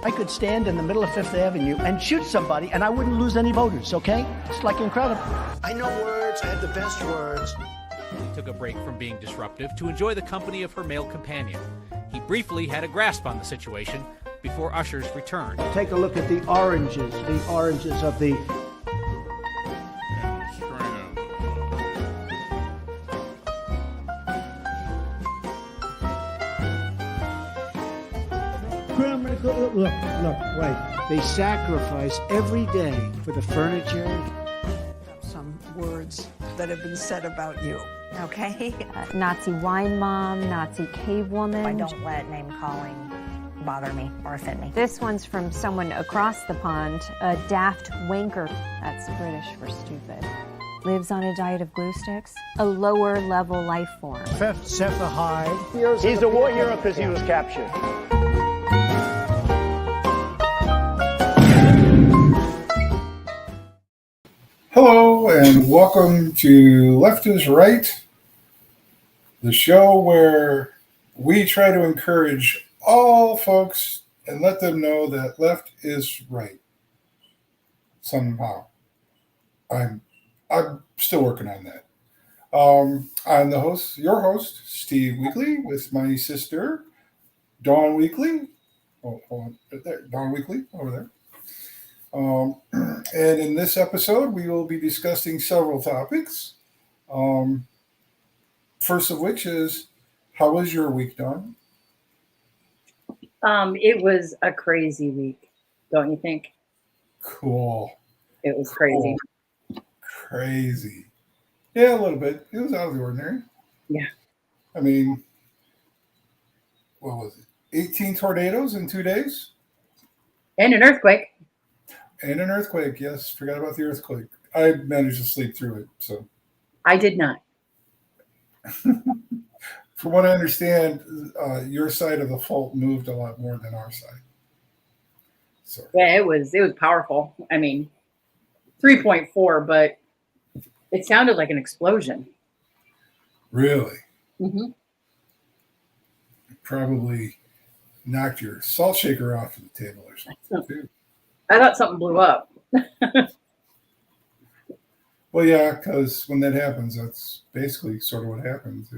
I could stand in the middle of Fifth Avenue and shoot somebody and I wouldn't lose any voters, okay? It's like incredible. I know words, I have the best words. He took a break from being disruptive to enjoy the company of her male companion. He briefly had a grasp on the situation before ushers returned. Take a look at the oranges of the... Look, wait. They sacrifice every day for the furniture. Some words that have been said about you. Okay. Nazi wine mom, Nazi cave woman. I don't let name calling bother me or offend me. This one's from someone across the pond, a daft wanker. That's British for stupid. Lives on a diet of glue sticks. A lower level life form. Cephahide. He's a war hero because he was captured. Hello and welcome to Left is Right, the show where we try to encourage all folks and let them know that left is right. Somehow. I'm still working on that. I'm the host, your host, Steve Weekly, with my sister, Dawn Weekly. Oh, hold on, right there, Dawn Weekly, over there. And in this episode, we will be discussing several topics. First of which is, how was your week, Dawn? It was a crazy week, don't you think? Cool. It was crazy. Cool. Crazy. Yeah, a little bit. It was out of the ordinary. Yeah. I mean, what was it? 18 tornadoes in 2 days? And an earthquake. And an earthquake, yes. Forgot about the earthquake. I managed to sleep through it, so. I did not. From what I understand, your side of the fault moved a lot more than our side. So. Yeah, it was powerful. I mean, 3.4, but it sounded like an explosion. Really? Mm-hmm. Probably knocked your salt shaker off the table or something, too. I thought something blew up. Well, yeah, because when that happens, that's basically sort of what happens.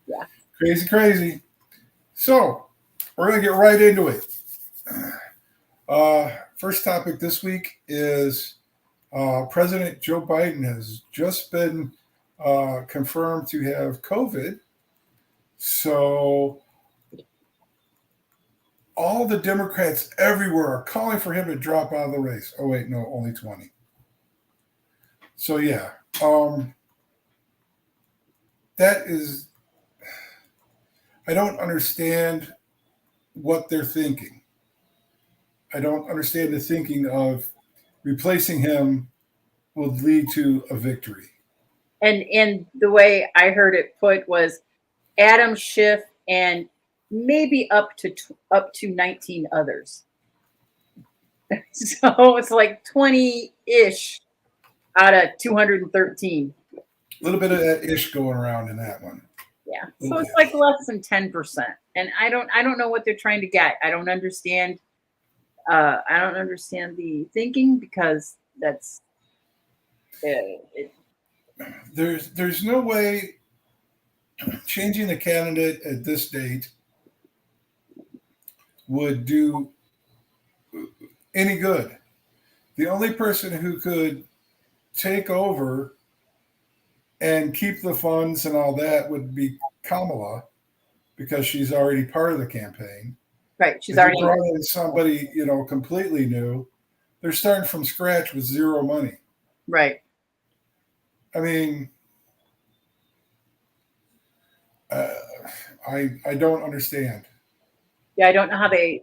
Yeah. Crazy. So, we're going to get right into it. First topic this week is President Joe Biden has just been confirmed to have COVID. So, all the Democrats everywhere are calling for him to drop out of the race. Oh, wait, no, only 20. So, yeah. That is, I don't understand what they're thinking. I don't understand the thinking of replacing him will lead to a victory. And the way I heard it put was Adam Schiff and maybe up to 19 others. So it's like 20-ish out of 213. A little bit of that ish going around in that one. Yeah. So it's like less than 10%. And I don't know what they're trying to get. I don't understand the thinking, because that's there's no way changing the candidate at this date would do any good. The only person who could take over and keep the funds and all that would be Kamala, because she's already part of the campaign. Right. She's if already brought in somebody, completely new. They're starting from scratch with zero money. Right. I mean, I don't understand. Yeah, I don't know how they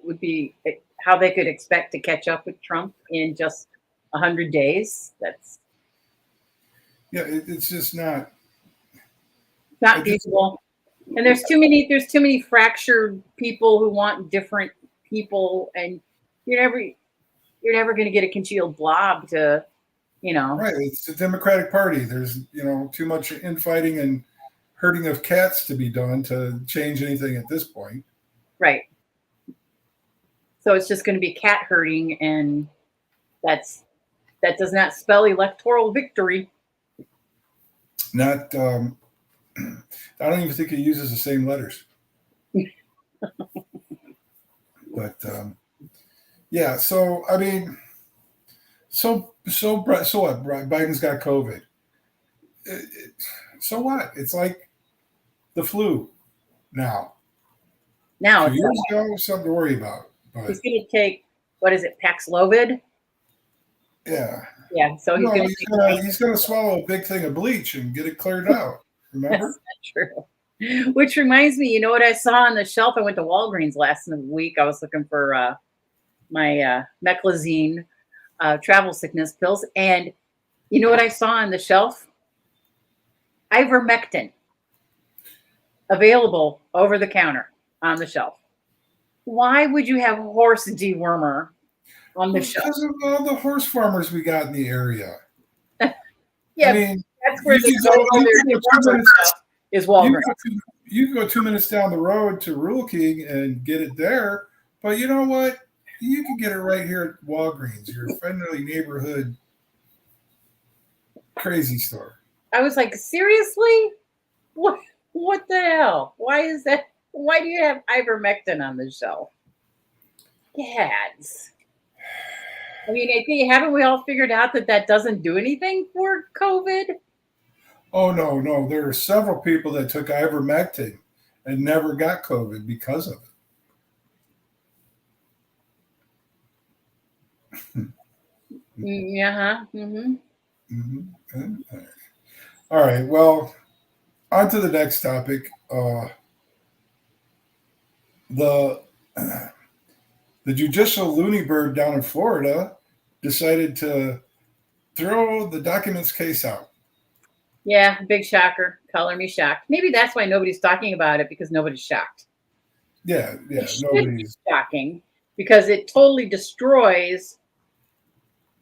could expect to catch up with Trump in just 100 days. That's it's just not feasible. And there's too many fractured people who want different people, and you're never going to get a congealed blob to, Right. It's the Democratic Party. There's, too much infighting and herding of cats to be done to change anything at this point. Right. So it's just going to be cat herding, and that does not spell electoral victory. Not, I don't even think he uses the same letters. But yeah, so I mean, so what? Biden's got COVID. So what? It's like the flu now. Now 2 years ago, something to worry about. But he's going to take, what is it, Paxlovid? yeah, Yeah. So he's going to he's gonna swallow a big thing of bleach and get it cleared out. Remember? That's not true. Which reminds me, you know what I saw on the shelf? I went to Walgreens last week. I was looking for my Meclizine travel sickness pills, and you know what I saw on the shelf? Ivermectin, available over the counter on the shelf. Why would you have horse dewormer on the shelf? Because of all the horse farmers we got in the area. Yeah, I mean, that's where the dewormer stuff is Walgreens. You can go 2 minutes down the road to Rural King and get it there, but you know what? You can get it right here at Walgreens, your friendly neighborhood crazy store. I was like, seriously? What the hell? Why is that? Why do you have ivermectin on the shelf? Gads. I mean, I think, haven't we all figured out that doesn't do anything for COVID? Oh, no. There are several people that took ivermectin and never got COVID because of it. Yeah. Mm-hmm. Mm-hmm. All right. Well, on to the next topic. The judicial loony bird down in Florida decided to throw the documents case out. Yeah, big shocker. Color me shocked. Maybe that's why nobody's talking about it, because nobody's shocked. Yeah, nobody's shocking, because it totally destroys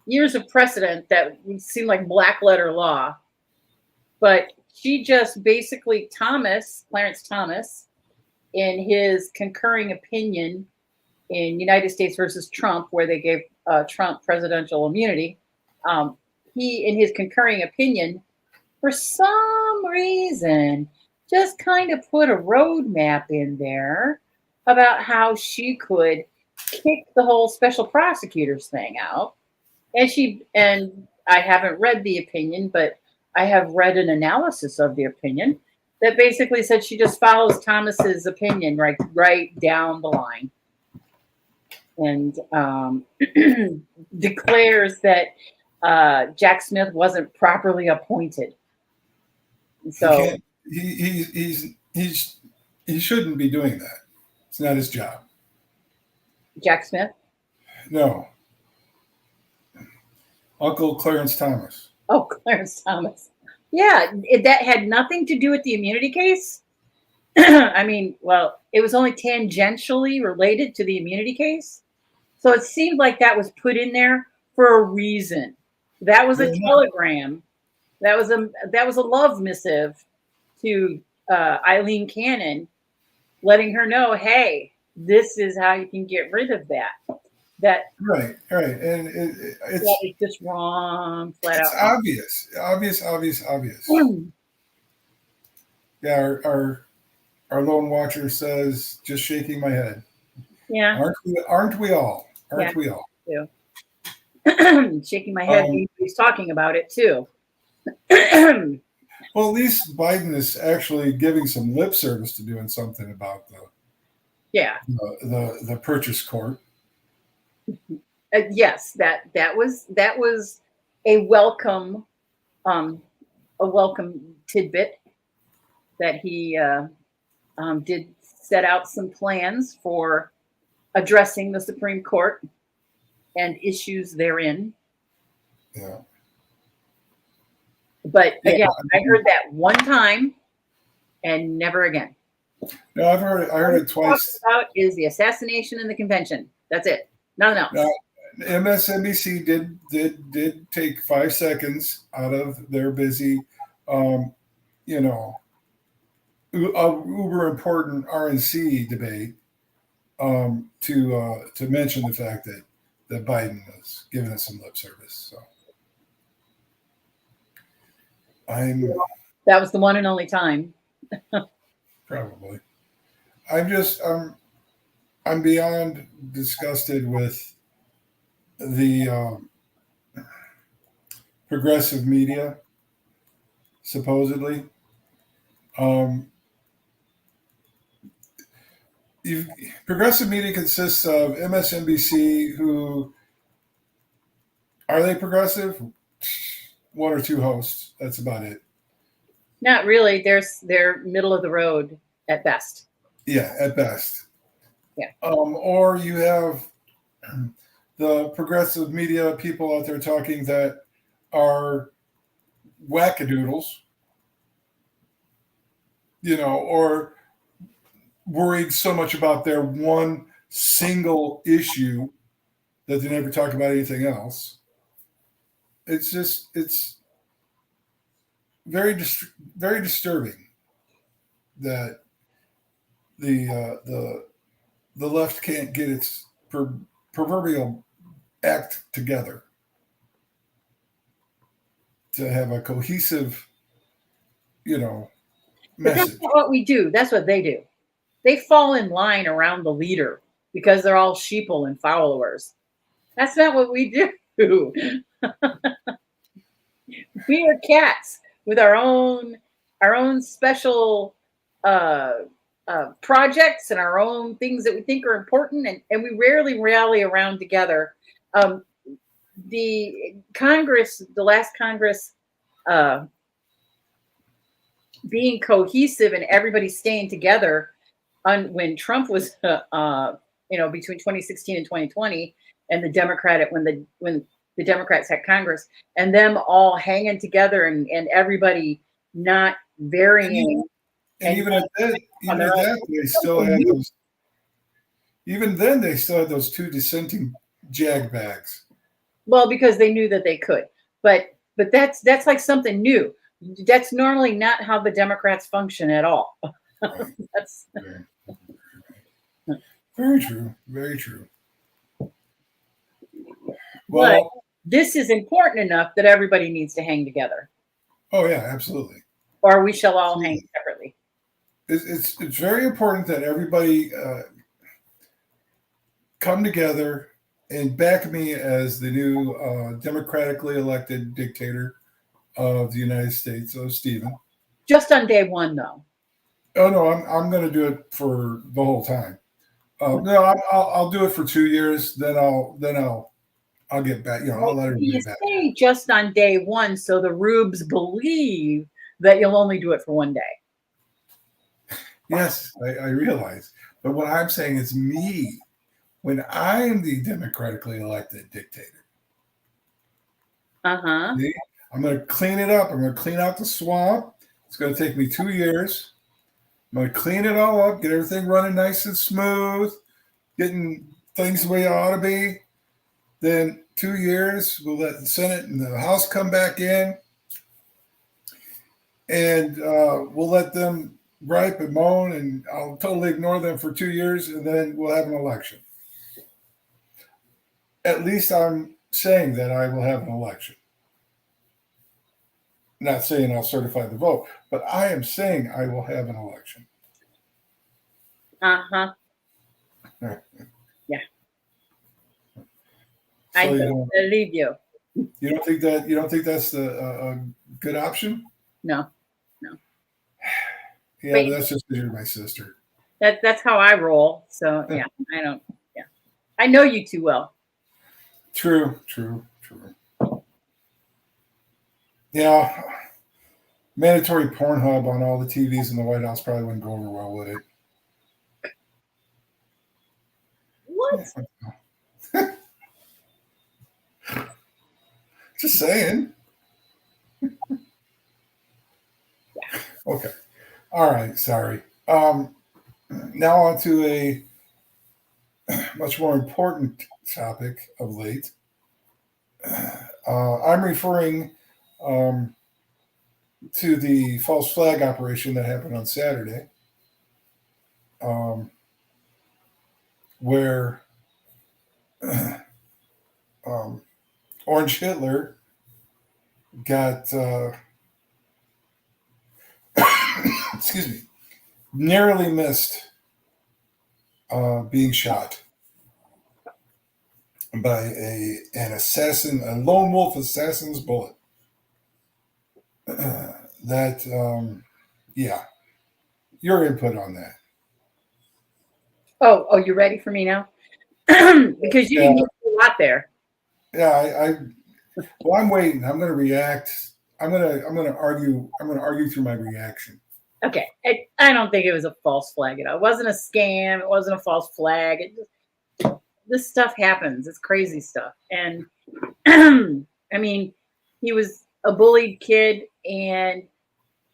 years of precedent that would seem like black letter law. But she just basically, Clarence Thomas, in his concurring opinion in United States versus Trump, where they gave Trump presidential immunity, he, in his concurring opinion, for some reason, just kind of put a roadmap in there about how she could kick the whole special prosecutors thing out. And I haven't read the opinion, but I have read an analysis of the opinion that basically said she just follows Thomas's opinion right down the line, and declares that Jack Smith wasn't properly appointed. So he shouldn't be doing that. It's not his job. Jack Smith? No. Uncle Clarence Thomas. Oh, Clarence Thomas. Yeah, that had nothing to do with the immunity case. I mean, well, it was only tangentially related to the immunity case. So it seemed like that was put in there for a reason. That was a telegram. That was a love missive to Eileen Cannon, letting her know, hey, this is how you can get rid of that. Right, and it's just wrong, flat out. Obvious. Yeah, our lone watcher says, just shaking my head. Yeah, aren't we all? Aren't we all? Too. Shaking my head. He's talking about it too. Well, at least Biden is actually giving some lip service to doing something about the purchase court. Yes, that was a welcome tidbit that he did set out some plans for addressing the Supreme Court and issues therein. Yeah. But again, I heard that one time and never again. No, I heard it twice. What about is the assassination and the convention. That's it. Nothing else. Now, MSNBC did take 5 seconds out of their busy, uber important RNC debate to mention the fact that Biden was giving us some lip service. So That was the one and only time. probably I'm beyond disgusted with the progressive media, supposedly. Progressive media consists of MSNBC, who are they progressive? One or two hosts. That's about it. Not really. They're middle of the road at best. Yeah, at best. Yeah. Or you have the progressive media people out there talking that are wackadoodles, or worried so much about their one single issue that they never talk about anything else. It's very very disturbing that the left can't get its proverbial act together to have a cohesive, But message. that's not what we do. That's what they do. They fall in line around the leader because they're all sheeple and followers. That's not what we do. We are cats with our own special projects and our own things that we think are important, and we rarely rally around together. The last Congress, being cohesive and everybody staying together when Trump was, between 2016 and 2020, and when the Democrats had Congress, and them all hanging together and everybody not varying. And even at that, they still had those. Even then, they still had those two dissenting jagbags. Well, because they knew that they could, but that's like something new. That's normally not how the Democrats function at all. Right. That's Very true. Very true. Well, but this is important enough that everybody needs to hang together, oh yeah, absolutely. or we shall all hang separately. It's very important that everybody come together and back me as the new democratically elected dictator of the United States, Stephen. Just on day one, though. Oh no, I'm going to do it for the whole time. No, I'll do it for 2 years. Then I'll get back. I'll let everybody You get back. say just on day one, so the rubes believe that you'll only do it for one day. Yes, I realize. But what I'm saying is me, when I'm the democratically elected dictator. See? I'm going to clean it up. I'm going to clean out the swamp. It's going to take me 2 years. I'm going to clean it all up, get everything running nice and smooth, getting things the way it ought to be. Then 2 years, we'll let the Senate and the House come back in, and we'll let them gripe and moan, and I'll totally ignore them for 2 years, and then we'll have an election. At least I'm saying that I will have an election. Not saying I'll certify the vote, but I am saying I will have an election. Yeah. So I don't believe you. You don't think that's a good option? No. Yeah, Wait. but that's just because you're my sister. That's how I roll. So yeah, I know you too well. True. Yeah, mandatory Pornhub on all the TVs in the White House probably wouldn't go over well, would it? What? Just saying. Okay. All right. Sorry. Now on to a much more important topic of late. I'm referring to the false flag operation that happened on Saturday, where Orange Hitler got excuse me, narrowly missed being shot by an assassin, a lone wolf assassin's bullet. Yeah, your input on that. Oh, you ready for me now? Because you didn't get a lot there. Yeah, well, I'm waiting. I'm going to react. I'm going to argue. I'm going to argue through my reaction. Okay, I don't think it was a false flag at all. It wasn't a scam. It wasn't a false flag. This stuff happens. It's crazy stuff. And I mean, he was a bullied kid, and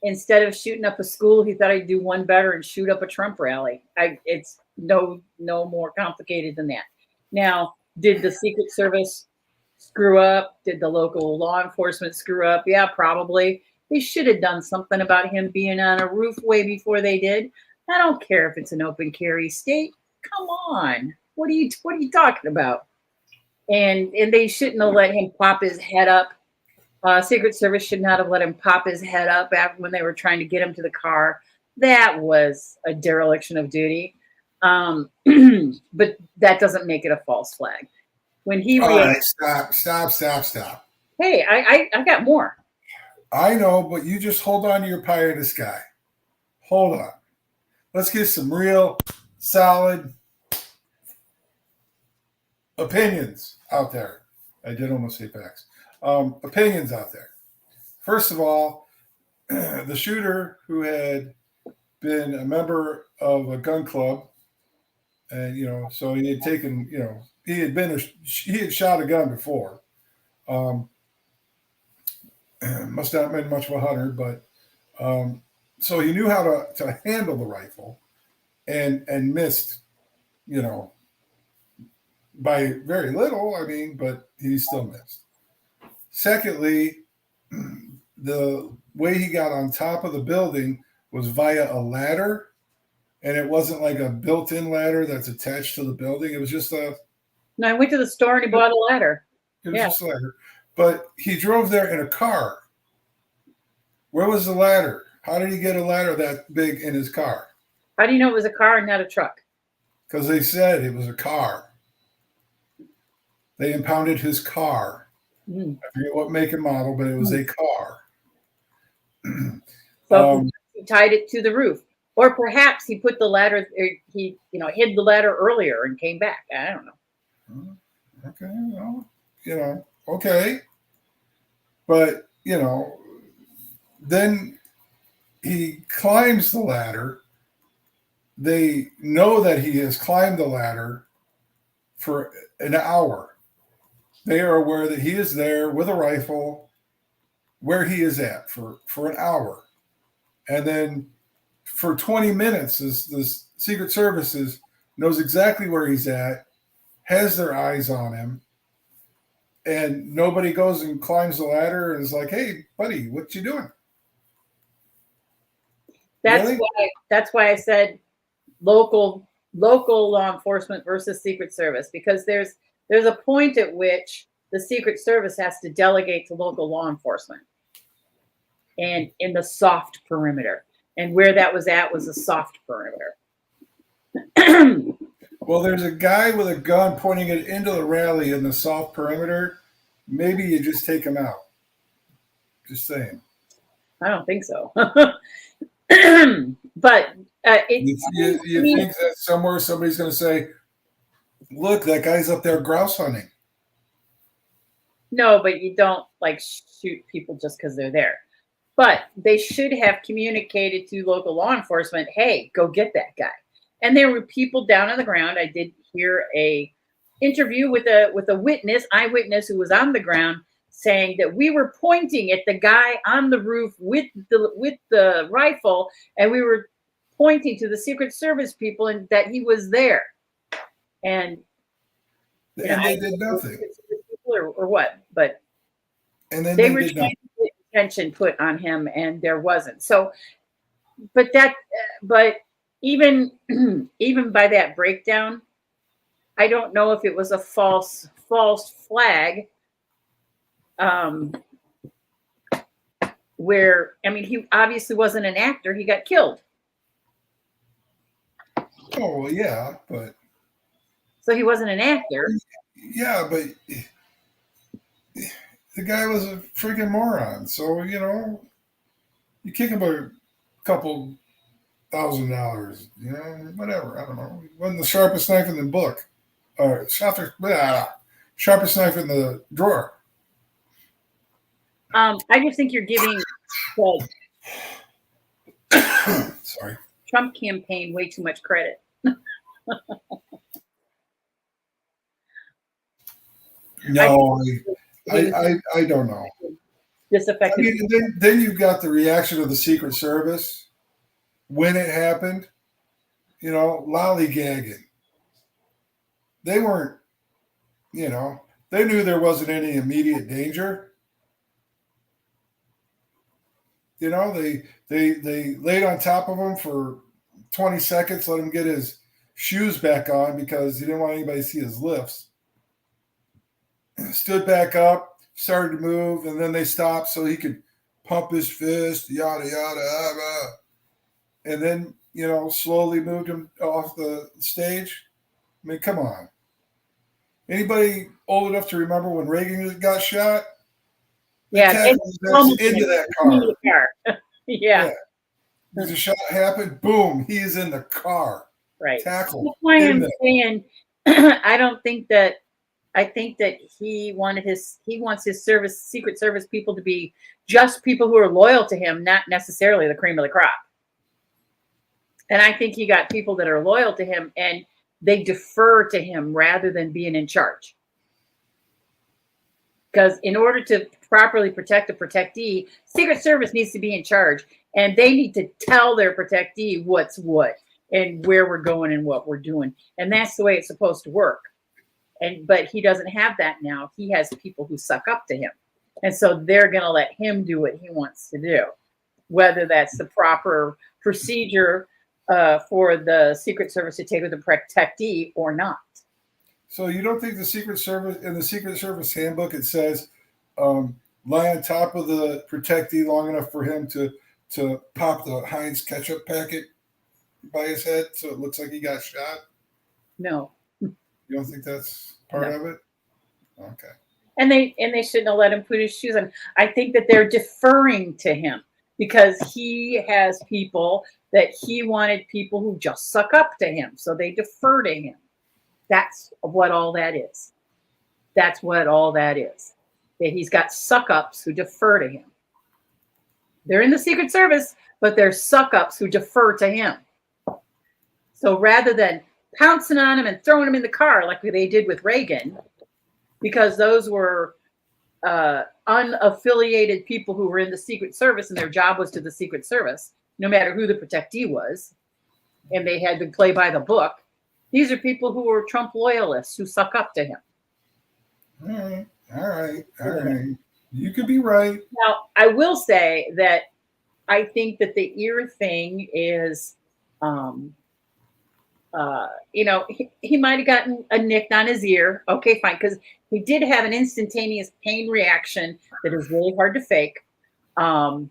instead of shooting up a school, he thought he'd do one better and shoot up a Trump rally. It's no more complicated than that. Now, did the Secret Service screw up? Did the local law enforcement screw up? Yeah, probably. They should have done something about him being on a roof way before they did. I don't care if it's an open carry state. Come on. What are you talking about? And they shouldn't have let him pop his head up. Secret Service should not have let him pop his head up after when they were trying to get him to the car. That was a dereliction of duty. But that doesn't make it a false flag. When he Stop. Hey, I got more. I know, but you just hold on to your pie in the sky. Hold on. Let's get some real solid opinions out there. I did almost say facts. Opinions out there. First of all, the shooter who had been a member of a gun club, and so he had taken, he had shot a gun before. Must not have been much of a hunter, but so he knew how to handle the rifle, and missed, by very little. I mean, but he still missed. Secondly, the way he got on top of the building was via a ladder, and it wasn't like a built-in ladder that's attached to the building. It was just No, I went to the store and he bought a ladder. It was just a ladder. But he drove there in a car. Where was the ladder? How did he get a ladder that big in his car? How do you know it was a car and not a truck? Because they said it was a car. They impounded his car. I forget what make and model, but it was a car. So he tied it to the roof. Or perhaps he put the ladder, he hid the ladder earlier and came back. I don't know. Okay, well, okay. But, then he climbs the ladder. They know that he has climbed the ladder for an hour. They are aware that he is there with a rifle where he is at for an hour. And then for 20 minutes, the Secret Services knows exactly where he's at, has their eyes on him, and nobody goes and climbs the ladder and is like, "Hey, buddy, what you doing?" That's why I said local law enforcement versus Secret Service, because there's a point at which the Secret Service has to delegate to local law enforcement, and in the soft perimeter, and where that was at was a soft perimeter. Well, there's a guy with a gun pointing it into the rally in the soft perimeter. Maybe you just take him out. Just saying. I don't think so. But you think that somewhere somebody's going to say, "Look, that guy's up there grouse hunting." No, but you don't shoot people just because they're there. But they should have communicated to local law enforcement, "Hey, go get that guy." And there were people down on the ground. I did hear a interview with a eyewitness who was on the ground, saying that we were pointing at the guy on the roof with the rifle, and we were pointing to the Secret Service people, and that he was there. And they did nothing. Or what? But and then they were trying to get attention put on him, and there wasn't. So, but even by that breakdown, I don't know if it was a false flag. Where, I mean, he obviously wasn't an actor. He got killed. Oh, well, yeah, but So he wasn't an actor. yeah, but the guy was a freaking moron. So, you know, you kick him a couple $1,000, you know, whatever. I don't know. He wasn't the sharpest knife in the book. Or sharpest knife in the drawer. I just think you're giving the Sorry. Trump campaign way too much credit. No, I don't know. Disaffected. I mean, then you've got the reaction of the Secret Service when it happened, you know, lollygagging. They weren't, you know, they knew there wasn't any immediate danger. You know, they laid on top of him for 20 seconds, let him get his shoes back on because he didn't want anybody to see his lifts. Stood back up, started to move, and then they stopped so he could pump his fist, yada, yada, yada. And then, you know, slowly moved him off the stage. I mean, come on. Anybody old enough to remember when Reagan got shot? Yeah, that's into that car. Yeah. The shot happened, boom, he's in the car. Right. Tackled. That's why I'm saying I think that he wants his Secret Service people to be just people who are loyal to him, not necessarily the cream of the crop. And I think he got people that are loyal to him and they defer to him rather than being in charge. Because in order to properly protect a protectee, Secret Service needs to be in charge and they need to tell their protectee what's what and where we're going and what we're doing. And that's the way it's supposed to work. But he doesn't have that now. He has people who suck up to him. And so they're going to let him do what he wants to do, whether that's the proper procedure for the Secret Service to take with the protectee or not. So you don't think the Secret Service, in the Secret Service handbook, it says lie on top of the protectee long enough for him to pop the Heinz ketchup packet by his head so it looks like he got shot? No. You don't think that's part of it? Okay. And they shouldn't have let him put his shoes on. I think that they're deferring to him because he has people that he wanted people who just suck up to him. So they defer to him. That's what all that is. That's what all that is. That he's got suck-ups who defer to him. They're in the Secret Service, but they're suck-ups who defer to him. So rather than pouncing on him and throwing him in the car like they did with Reagan, because those were unaffiliated people who were in the Secret Service and their job was to the Secret Service, no matter who the protectee was, and they had to play by the book. These are people who were Trump loyalists who suck up to him. All right. You could be right. Now, I will say that I think that the ear thing is, you know, he might have gotten a nick on his ear. Okay, fine, because he did have an instantaneous pain reaction that is really hard to fake. But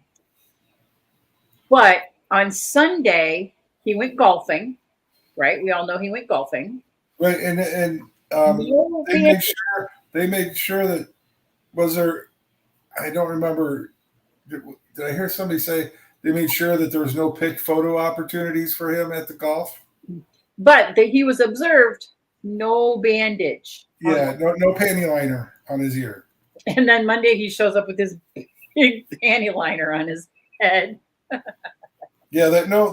on Sunday, he went golfing. Right, we all know he went golfing. Right, and they made sure that was there. I don't remember. Did I hear somebody say they made sure that there was no pick photo opportunities for him at the golf? But that he was observed, no bandage. Yeah, no panty liner on his ear. And then Monday he shows up with his big panty liner on his head. Yeah, that no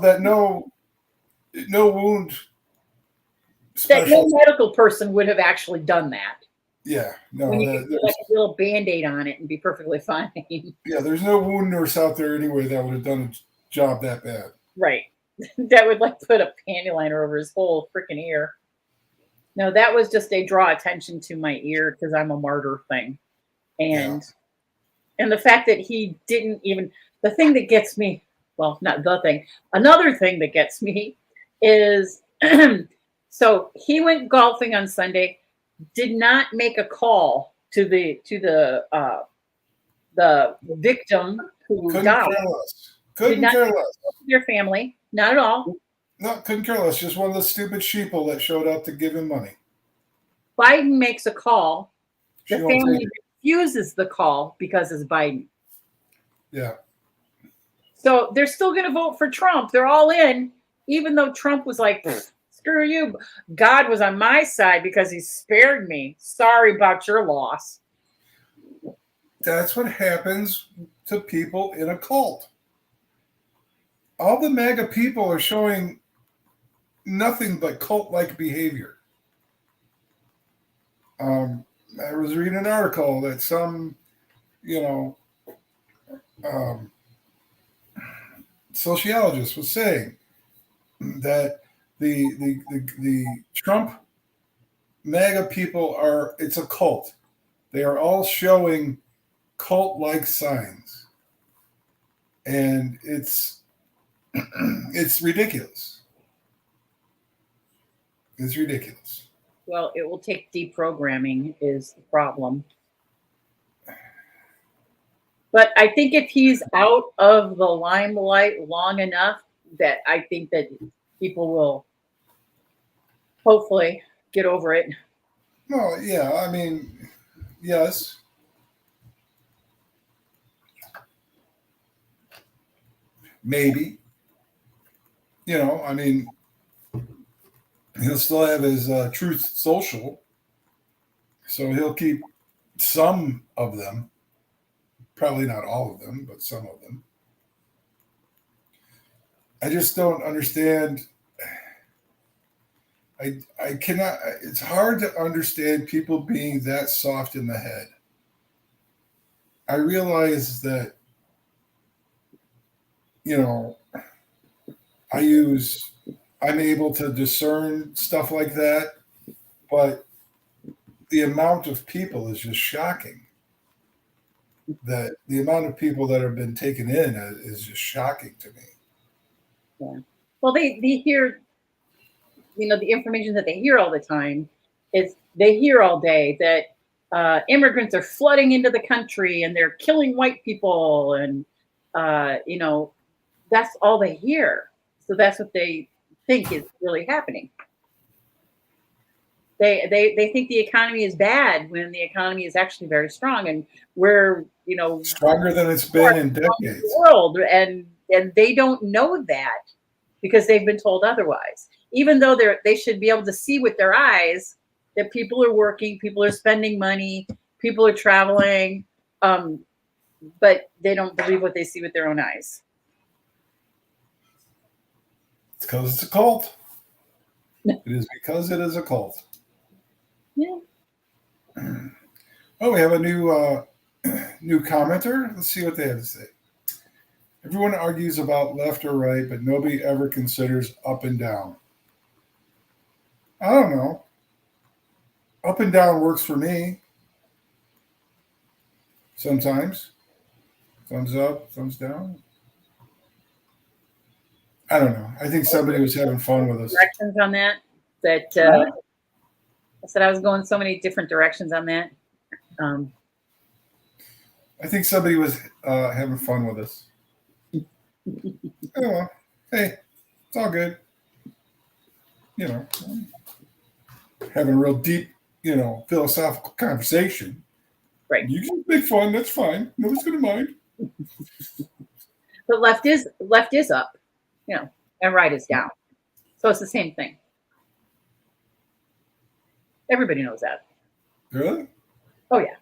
wound That no medical person would have actually done that. Yeah, no. When you could put like a little Band-Aid on it and be perfectly fine. Yeah, there's no wound nurse out there anyway that would have done a job that bad. Right. That would like put a panty liner over his whole freaking ear. No, that was just a draw attention to my ear because I'm a martyr thing. And the fact that he didn't even, the thing that gets me, well, not the thing, another thing that gets me is So he went golfing on Sunday, did not make a call to the victim who Couldn't died. care less. Did Couldn't not care less. your family, not at all. No, couldn't care less. Just one of the stupid sheeple that showed up to give him money. Biden makes a call. She The won't family take it. refuses the call because it's Biden. Yeah. So they're still going to vote for Trump. They're all in, even though Trump was like, screw you. God was on my side because he spared me. Sorry about your loss. That's what happens to people in a cult. All the MAGA people are showing nothing but cult-like behavior. I was reading an article that some, sociologist was saying that the Trump MAGA people it's a cult. They are all showing cult-like signs. And it's ridiculous. It's ridiculous. Well, it will take deprogramming is the problem. But I think if he's out of the limelight long enough, that I think that people will hopefully get over it. No, yeah, I mean, yes. Maybe. I mean, he'll still have his Truth Social, so he'll keep some of them. Probably not all of them, but some of them. I just don't understand. I cannot. It's hard to understand people being that soft in the head. I realize that, I'm able to discern stuff like that, but the amount of people is just shocking. That the amount of people that have been taken in is just shocking to me. Yeah. Well, they hear, the information that they hear all the time is they hear all day that immigrants are flooding into the country and they're killing white people. And, that's all they hear. So that's what they think is really happening. They think the economy is bad when the economy is actually very strong, and we're Stronger than it's been in decades. The world, and they don't know that because they've been told otherwise. Even though they should be able to see with their eyes that people are working, people are spending money, people are traveling, but they don't believe what they see with their own eyes. It's because it's a cult. It is because it is a cult. Yeah. Oh, we have a new commenter. Let's see what they have to say. Everyone argues about left or right, but nobody ever considers up and down. I don't know. Up and down works for me. Sometimes. Thumbs up, thumbs down. I don't know. I think somebody was having fun with us. Directions on that. I said I was going so many different directions on that. I think somebody was having fun with us. Oh, well. Hey, it's all good. Having a real deep, philosophical conversation. Right. You can make fun. That's fine. Nobody's going to mind. But left is up, and right is down. So it's the same thing. Everybody knows that. Really? Oh, yeah.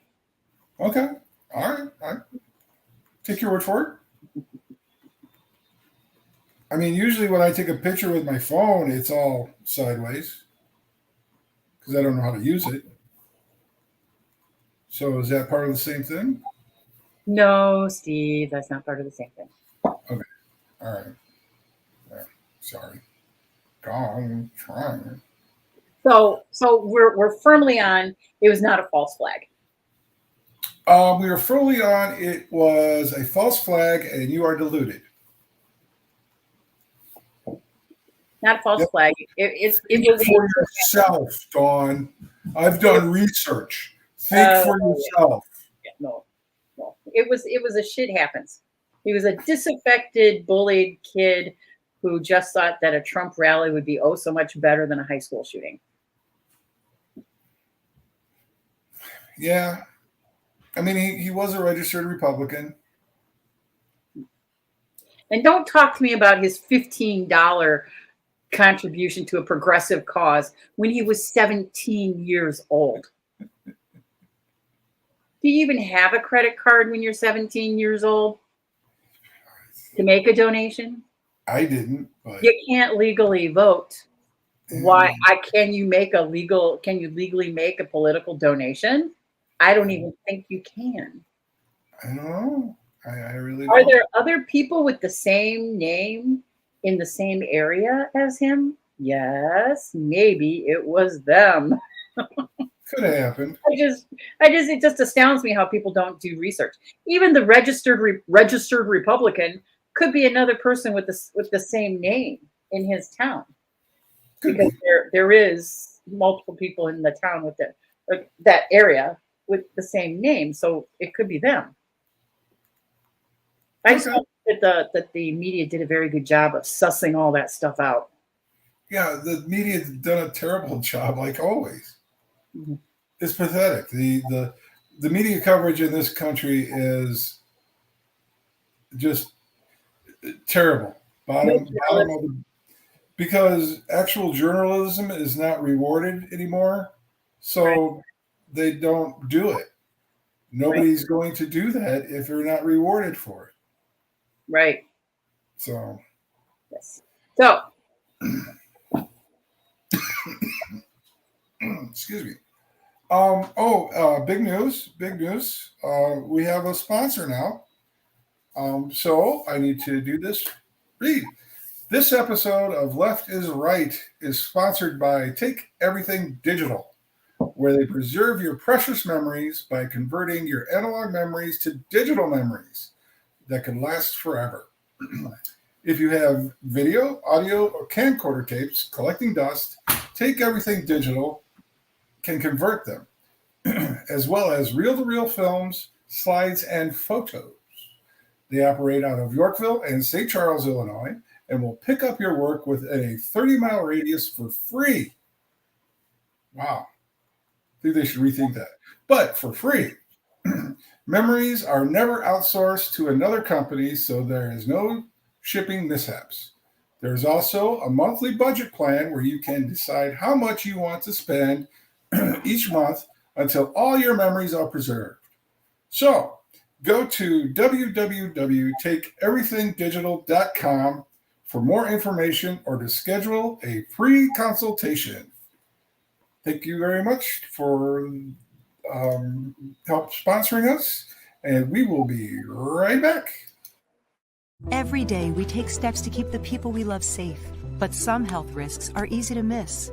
Okay. All right. Take your word for it. I mean, usually when I take a picture with my phone, it's all sideways because I don't know how to use it. So is that part of the same thing? No, Steve, that's not part of the same thing. Okay. All right. Sorry. I'm trying. So we're firmly on. It was not a false flag. We were fully on. It was a false flag, and you are deluded. not false Yep. flag. It was For yourself, Dawn. I've done research. Think for yourself. no. It was a shit happens. He was a disaffected, bullied kid who just thought that a Trump rally would be so much better than a high school shooting. Yeah. I mean, he was a registered Republican. And don't talk to me about his $15 contribution to a progressive cause when he was 17 years old. Do you even have a credit card when you're 17 years old to make a donation? I didn't, but You can't legally vote. Why? Can you legally make a political donation? I don't even think you can. I don't know. I really Are don't. there other people with the same name in the same area as him? Yes, maybe it was them. Could have happened. It just astounds me how people don't do research. Even the registered Republican could be another person with the same name in his town, because there is multiple people in the town with that area with the same name, so it could be them. I just hope that the media did a very good job of sussing all that stuff out. Yeah, the media's done a terrible job, like always. Mm-hmm. It's pathetic. The media coverage in this country is just terrible. Bottom of the, because actual journalism is not rewarded anymore, so they don't do it. Nobody's going to do that if they're not rewarded for it. Right. So. Yes. So. Excuse me. Big news. We have a sponsor now. So I need to do this. Read. This episode of Left is Right is sponsored by Take Everything Digital, where they preserve your precious memories by converting your analog memories to digital memories that can last forever. If you have video, audio, or camcorder tapes collecting dust, Take Everything Digital can convert them, as well as reel-to-reel films, slides, and photos. They operate out of Yorkville and St. Charles, Illinois, and will pick up your work within a 30-mile radius for free. Wow. I think they should rethink that. But for free. Memories are never outsourced to another company, so there is no shipping mishaps. There's also a monthly budget plan where you can decide how much you want to spend each month until all your memories are preserved. So go to www.takeeverythingdigital.com for more information or to schedule a free consultation. Thank you very much for help sponsoring us, and we will be right back. Every day we take steps to keep the people we love safe, but some health risks are easy to miss.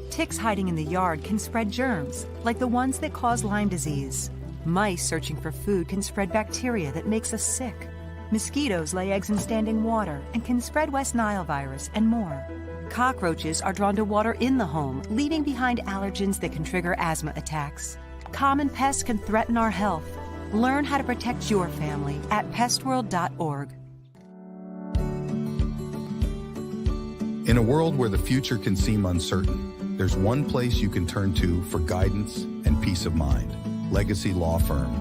Ticks hiding in the yard can spread germs, like the ones that cause Lyme disease. Mice searching for food can spread bacteria that makes us sick. Mosquitoes lay eggs in standing water and can spread West Nile virus and more. Cockroaches are drawn to water in the home, leaving behind allergens that can trigger asthma attacks. Common pests can threaten our health. Learn how to protect your family at pestworld.org. In a world where the future can seem uncertain, there's one place you can turn to for guidance and peace of mind. Legacy Law Firm,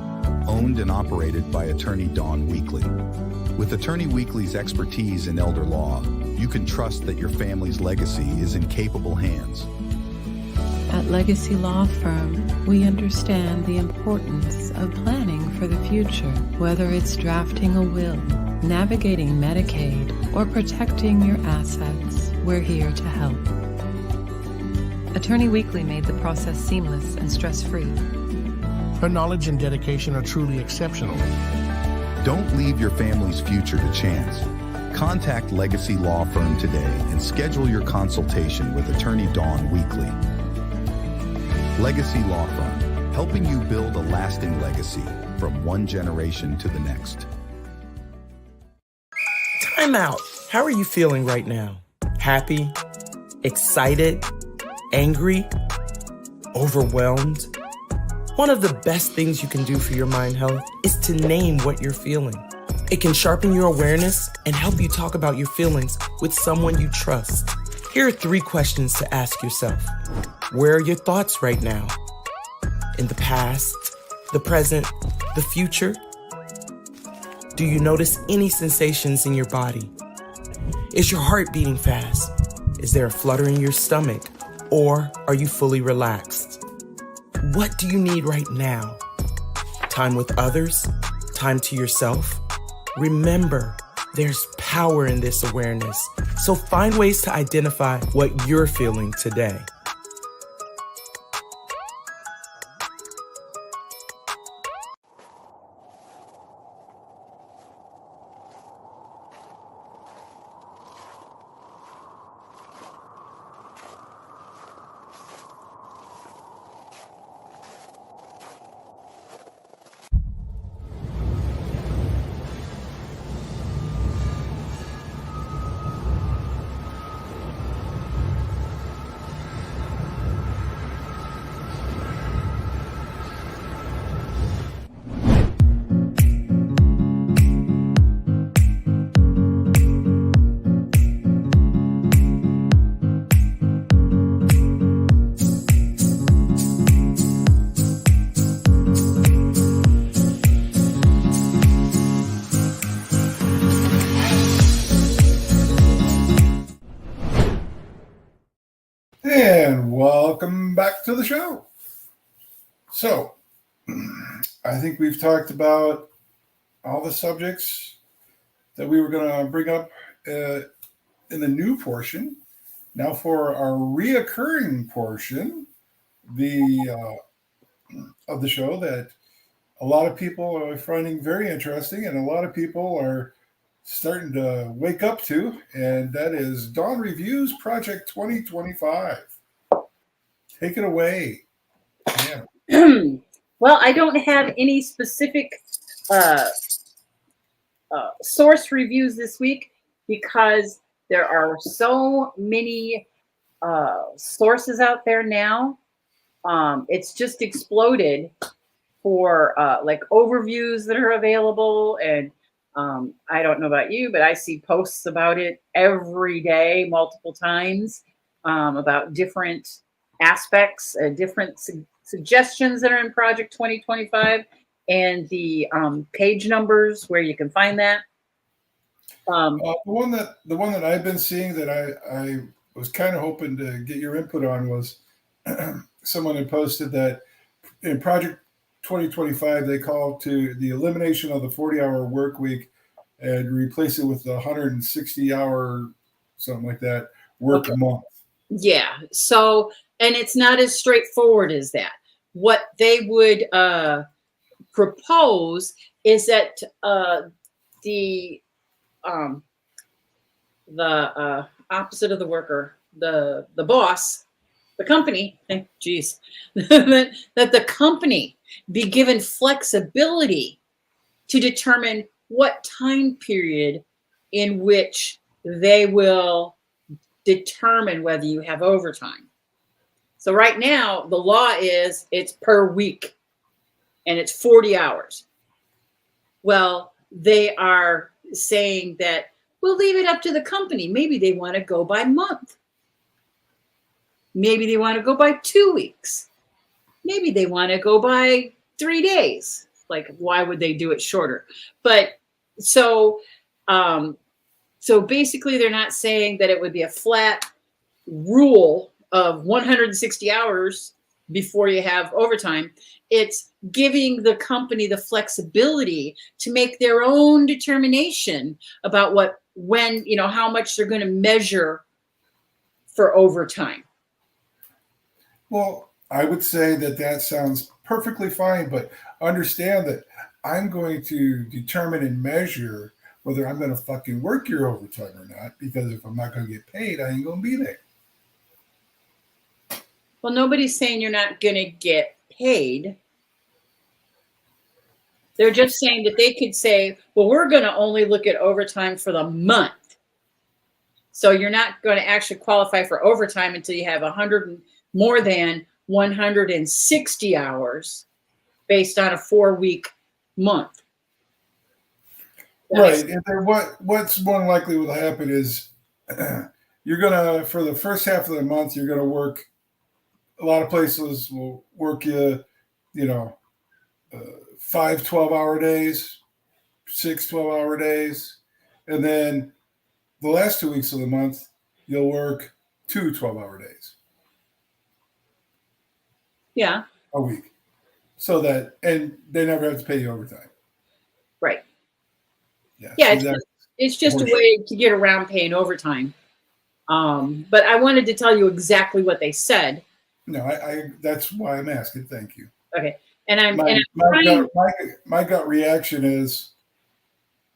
owned and operated by attorney Dawn Weekly. With Attorney Weekly's expertise in elder law, you can trust that your family's legacy is in capable hands. At Legacy Law Firm, we understand the importance of planning for the future, whether it's drafting a will, navigating Medicaid, or protecting your assets. We're here to help. Attorney Weekly made the process seamless and stress-free. Her knowledge and dedication are truly exceptional. Don't leave your family's future to chance. Contact Legacy Law Firm today and schedule your consultation with Attorney Dawn Weekly. Legacy Law Firm, helping you build a lasting legacy from one generation to the next. Time out. How are you feeling right now? Happy? excited, angry, overwhelmed. One of the best things you can do for your mind health is to name what you're feeling. It can sharpen your awareness and help you talk about your feelings with someone you trust. Here are 3 questions to ask yourself. Where are your thoughts right now? In the past, the present, the future? Do you notice any sensations in your body? Is your heart beating fast? Is there a flutter in your stomach? Or are you fully relaxed? What do you need right now? Time with others? Time to yourself? Remember, there's power in this awareness. So find ways to identify what you're feeling today. And welcome back to the show. So, I think we've talked about all the subjects that we were going to bring up in the new portion. Now, for our reoccurring portion, of the show that a lot of people are finding very interesting, and a lot of people are starting to wake up to, and that is Dawn Reviews Project 2025. Take it away. Well, I don't have any specific source reviews this week because there are so many sources out there now. It's just exploded for like overviews that are available, and I don't know about you, but I see posts about it every day, multiple times, about different aspects, different suggestions that are in Project 2025, and the page numbers where you can find that. The one that I've been seeing that I was kind of hoping to get your input on was someone had posted that in Project 2025 they call to the elimination of the 40-hour work week and replace it with the 160-hour something like that work month. Yeah. So, and it's not as straightforward as that. What they would propose is that the opposite of the worker, the boss, the company, geez, that the company be given flexibility to determine what time period in which they will determine whether you have overtime. So right now, the law is it's per week and it's 40 hours. Well, they are saying that we'll leave it up to the company. Maybe they want to go by month. Maybe they want to go by 2 weeks. Maybe they want to go by 3 days. Like, why would they do it shorter? But so basically they're not saying that it would be a flat rule of 160 hours before you have overtime. It's giving the company the flexibility to make their own determination about when, how much they're going to measure for overtime. Well, I would say that sounds perfectly fine, but understand that I'm going to determine and measure whether I'm going to fucking work your overtime or not, because if I'm not going to get paid, I ain't going to be there. Well, nobody's saying you're not going to get paid. They're just saying that they could say, well, we're going to only look at overtime for the month. So you're not going to actually qualify for overtime until you have more than 160 hours based on a 4-week month. Right. And then what's more than likely will happen is you're gonna, for the first half of the month, you're gonna work. A lot of places will work you, 5 12-hour days, 6 12-hour days, and then the last 2 weeks of the month you'll work 2 12-hour days. Yeah. A week, so that, and they never have to pay you overtime. Right. Yeah. Yeah. So it's just a way to get around paying overtime. But I wanted to tell you exactly what they said. No, I that's why I'm asking. Thank you. Okay. And my gut reaction is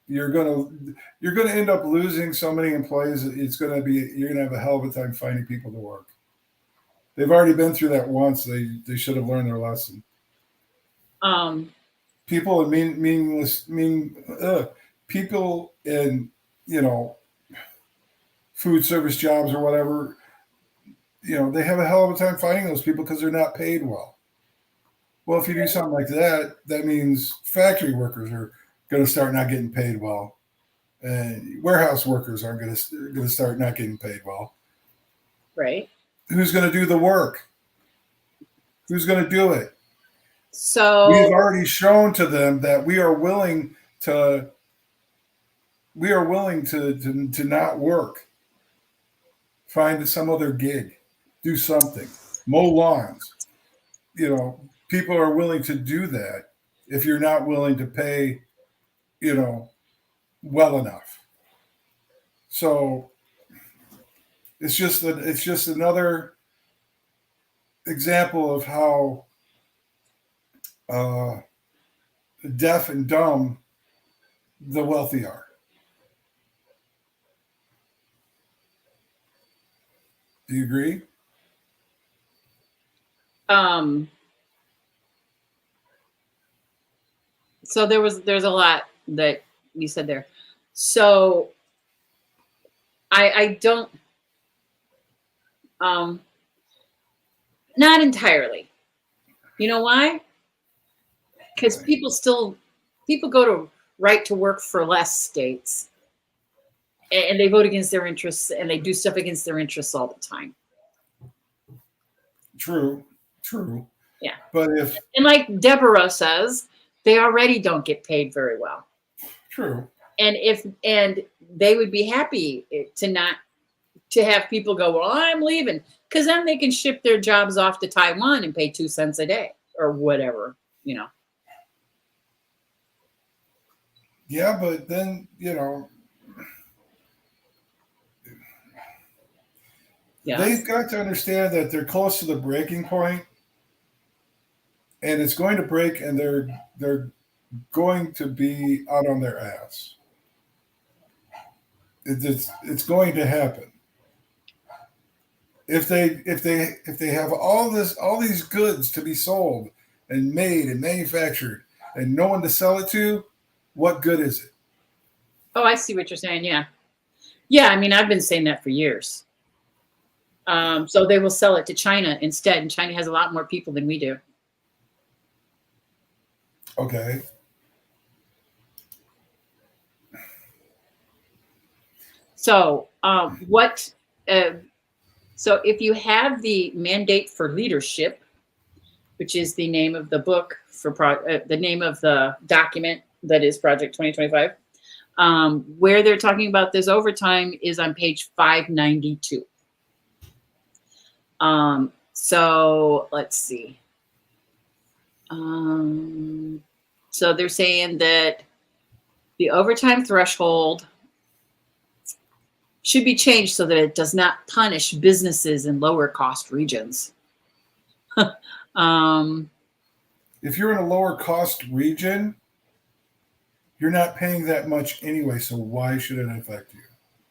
you're gonna end up losing so many employees. You're gonna have a hell of a time finding people to work. They've already been through that once. They should have learned their lesson. People in people in food service jobs or whatever, they have a hell of a time finding those people because they're not paid well. Well, if you do something like that, that means factory workers are going to start not getting paid well, and warehouse workers are going to start not getting paid well. Right. Who's going to do the work? Who's going to do it? So we've already shown to them that we are willing to not work. Find some other gig, do something, mow lawns. People are willing to do that if you're not willing to pay, well enough. So it's just another example of how deaf and dumb the wealthy are. Do you agree? So there's a lot that you said there. So I don't, not entirely. You know why? Because people go to right to work for less states, and they vote against their interests, and they do stuff against their interests all the time. True. Yeah. But and like Deborah says, they already don't get paid very well. True. And they would be happy to have people go, well, I'm leaving, because then they can ship their jobs off to Taiwan and pay 2 cents a day or whatever, Yeah, but then, they've got to understand that they're close to the breaking point, and it's going to break, and they're going to be out on their ass. It's going to happen. If they have all these goods to be sold and made and manufactured and no one to sell it to, what good is it? Oh, I see what you're saying. Yeah. Yeah. I mean, I've been saying that for years. So they will sell it to China instead. And China has a lot more people than we do. Okay. So so if you have the mandate for leadership, which is the name of the book the name of the document that is Project 2025, where they're talking about this overtime is on page 592. So let's see. So they're saying that the overtime threshold should be changed so that it does not punish businesses in lower cost regions. If you're in a lower cost region, you're not paying that much anyway, so why should it affect you?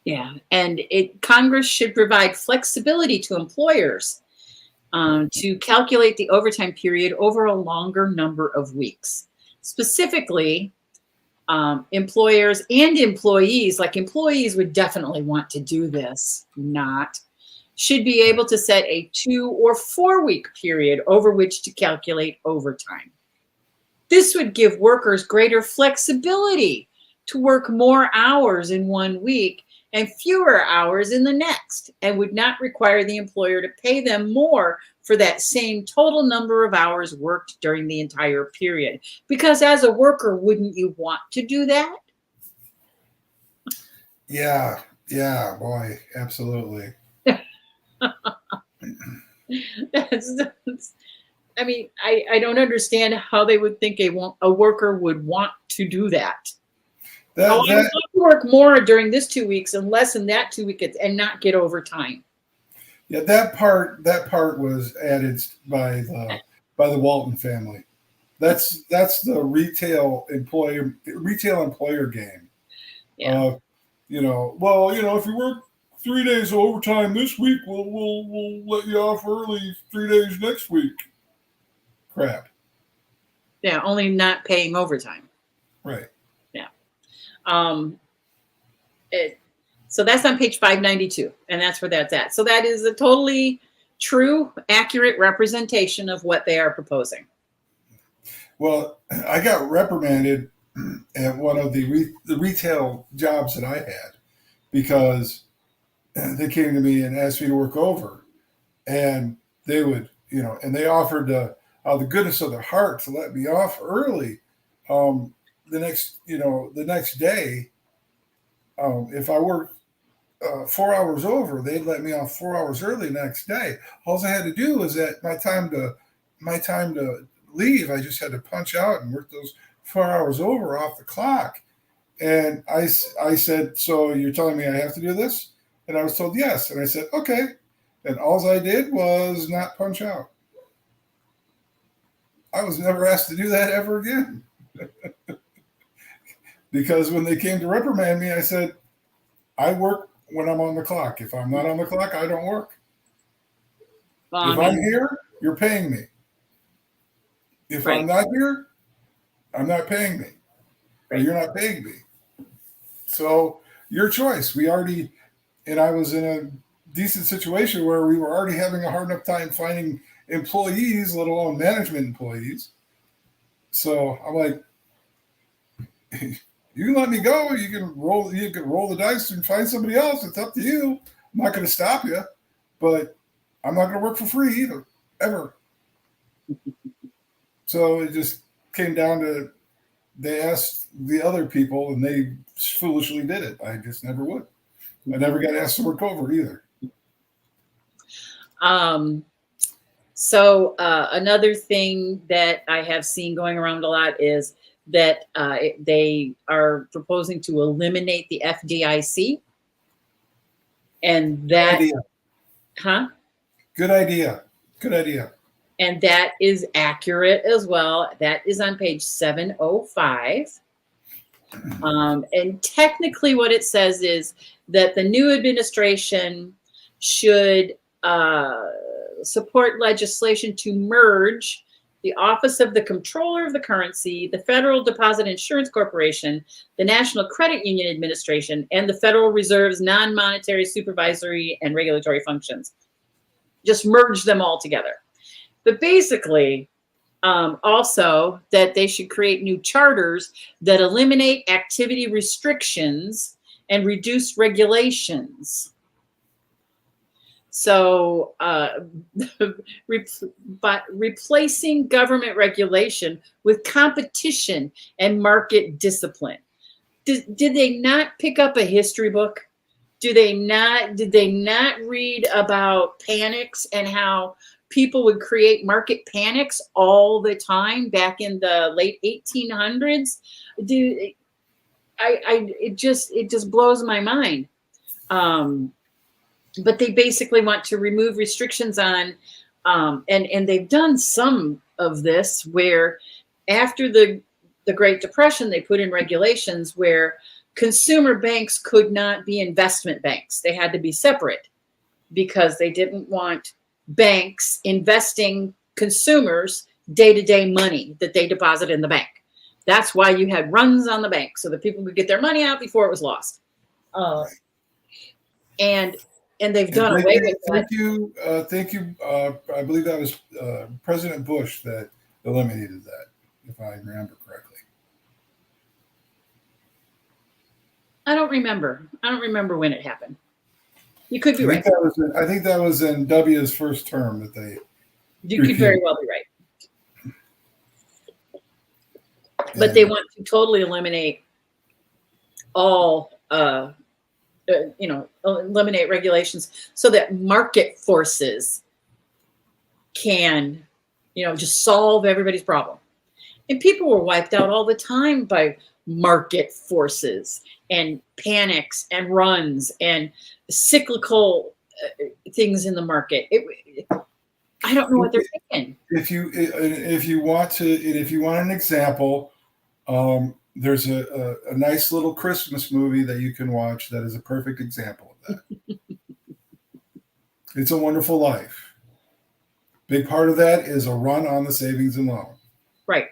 Yeah, and Congress should provide flexibility to employers to calculate the overtime period over a longer number of weeks. Specifically, employers and employees, like employees would definitely want to do this, should be able to set a 2 or 4 week period over which to calculate overtime. This would give workers greater flexibility to work more hours in 1 week and fewer hours in the next, and would not require the employer to pay them more for that same total number of hours worked during the entire period. Because as a worker, wouldn't you want to do that? Yeah, boy, absolutely. I mean, I don't understand how they would think a worker would want to do that. I want to work more during this 2 weeks and less in that 2 weeks and not get overtime. Yeah, that part was added by the Walton family. That's the retail employer game. Yeah. If you work 3 days of overtime this week, we'll let you off early 3 days next week. Crap. Yeah, only not paying overtime. Right. Yeah. So that's on page 592, and that's where that's at. So that is a totally true, accurate representation of what they are proposing. Well, I got reprimanded at one of the retail jobs that I had because they came to me and asked me to work over, and they would, and they offered the goodness of their heart to let me off early the next day. If I worked 4 hours over, they'd let me off 4 hours early the next day. All I had to do was at my time to leave, I just had to punch out and work those 4 hours over off the clock. And I said, so you're telling me I have to do this? And I was told yes. And I said, okay. And all I did was not punch out. I was never asked to do that ever again. Because when they came to reprimand me, I said, I work when I'm on the clock. If I'm not on the clock, I don't work. If I'm here, you're paying me. If I'm not here, I'm not paying me. Or you're not paying me. So your choice. I was in a decent situation where we were already having a hard enough time finding employees, let alone management employees. So I'm like, you can let me go. You can roll the dice and find somebody else. It's up to you. I'm not going to stop you, but I'm not going to work for free either, ever. So it just came down to they asked the other people, and they foolishly did it. I just never would. I never got asked to work over either. So another thing that I have seen going around a lot is that they are proposing to eliminate the FDIC. And that, Good idea. Good idea. And that is accurate as well. That is on page 705. And technically what it says is that the new administration should support legislation to merge the Office of the Comptroller of the Currency, the Federal Deposit Insurance Corporation, the National Credit Union Administration, and the Federal Reserve's non-monetary supervisory and regulatory functions. Just merge them all together. But basically, also that they should create new charters that eliminate activity restrictions and reduce regulations. So replacing government regulation with competition and market discipline. Did they not pick up a history book? Did they not read about panics and how people would create market panics all the time back in the late 1800s? It just blows my mind. But they basically want to remove restrictions on, and they've done some of this where after the Great Depression, they put in regulations where consumer banks could not be investment banks. They had to be separate because they didn't want banks investing consumers' day-to-day money that they deposit in the bank. That's why you had runs on the bank so that people could get their money out before it was lost. And they've done away with that. Thank you. I believe that was President Bush that eliminated that, if I remember correctly. I don't remember when it happened. You could be right. I think that was in W's first term that they. You could very well be right. But they want to totally eliminate all, eliminate regulations so that market forces can, just solve everybody's problem. And people were wiped out all the time by market forces and panics and runs and cyclical things in the market. I don't know what they're thinking. If you want an example, there's a nice little Christmas movie that you can watch that is a perfect example of that. It's a Wonderful Life. Big part of that is a run on the savings and loan. Right.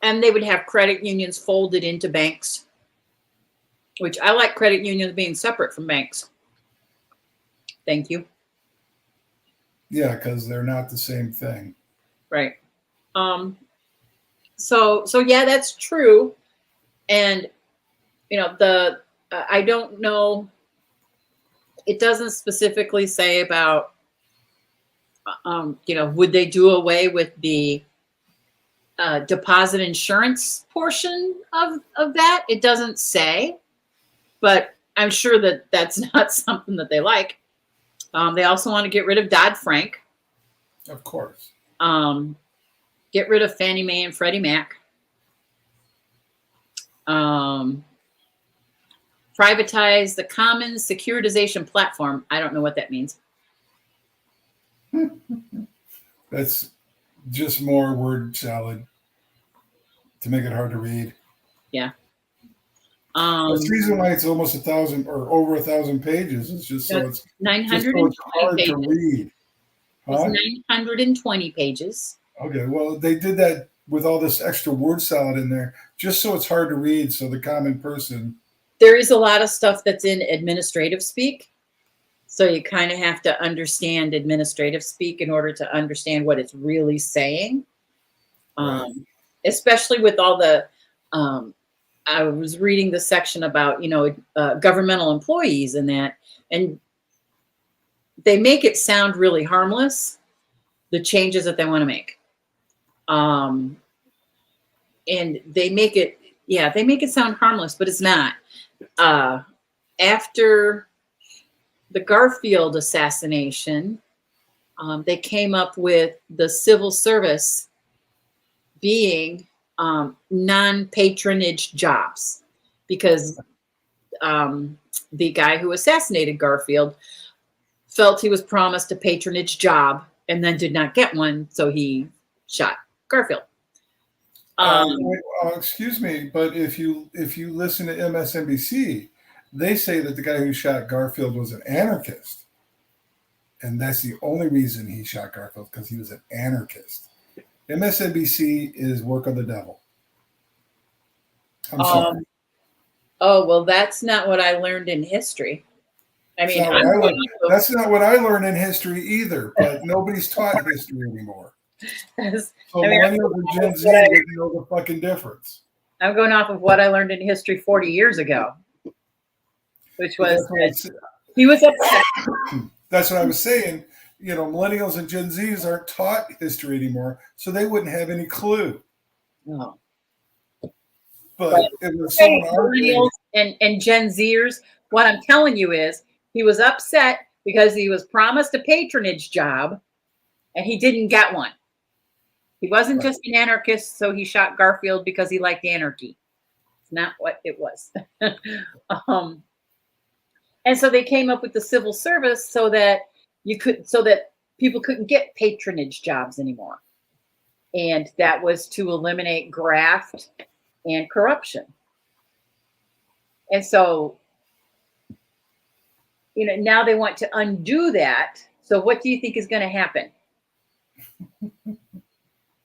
And they would have credit unions folded into banks, which I like credit unions being separate from banks. Thank you. Yeah, because they're not the same thing. Right. So yeah, that's true. And I don't know. It doesn't specifically say about would they do away with the deposit insurance portion of that? It doesn't say, but I'm sure that that's not something that they like. They also want to get rid of Dodd-Frank. Of course. Get rid of Fannie Mae and Freddie Mac. Privatize the common securitization platform. I don't know what that means. That's just more word salad to make it hard to read. Yeah. That's the reason why it's almost 1,000 or over 1,000 pages. It's just so it's 920 hard pages. to read. Huh? It's 920 pages. Okay, well, they did that with all this extra word salad in there, just so it's hard to read, so the common person. There is a lot of stuff that's in administrative speak. So you kind of have to understand administrative speak in order to understand what it's really saying. Right. Especially with all the, I was reading the section about, governmental employees and that, and they make it sound really harmless, the changes that they want to make. And they make it sound harmless, but it's not. After the Garfield assassination, they came up with the civil service being non-patronage jobs, because the guy who assassinated Garfield felt he was promised a patronage job and then did not get one, so he shot Garfield. Excuse me, but if you listen to MSNBC, they say that the guy who shot Garfield was an anarchist, and that's the only reason he shot Garfield, because he was an anarchist. MSNBC is work of the devil. I'm sorry. Oh, well, that's not what I learned in history. I mean, that's not what I learned in history either, but nobody's taught history anymore. So millennials and Gen Z wouldn't know the fucking difference. I'm going off of what I learned in history 40 years ago, which was he was upset. That's what I was saying. Millennials and Gen Zs aren't taught history anymore, so they wouldn't have any clue. No. But it was millennials and Gen Zers. What I'm telling you is he was upset because he was promised a patronage job and he didn't get one. He wasn't just an anarchist, so he shot Garfield because he liked anarchy. It's not what it was. And so they came up with the civil service so that people couldn't get patronage jobs anymore. And that was to eliminate graft and corruption. And so, now they want to undo that. So what do you think is going to happen?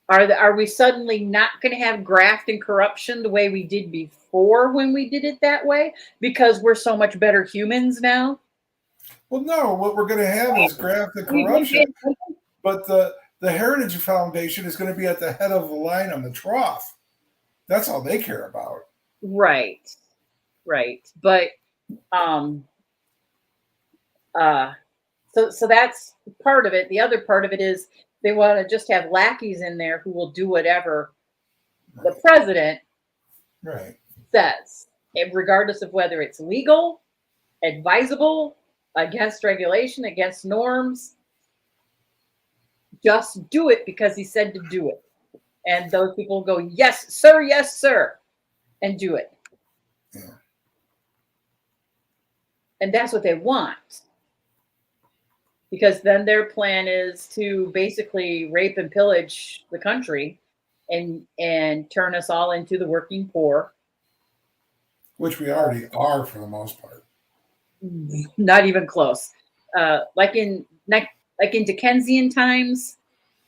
Are we suddenly not going to have graft and corruption the way we did before when we did it that way because we're so much better humans now? Well, no. What we're going to have is graft and corruption, but the Heritage Foundation is going to be at the head of the line on the trough. That's all they care about. Right. But so that's part of it. The other part of it is they want to just have lackeys in there who will do whatever the president says, regardless of whether it's legal, advisable, against regulation, against norms. Just do it because he said to do it. And those people go, yes, sir, and do it. Yeah. And that's what they want. Because then their plan is to basically rape and pillage the country and turn us all into the working poor. Which we already are for the most part. Not even close. Like in Dickensian times,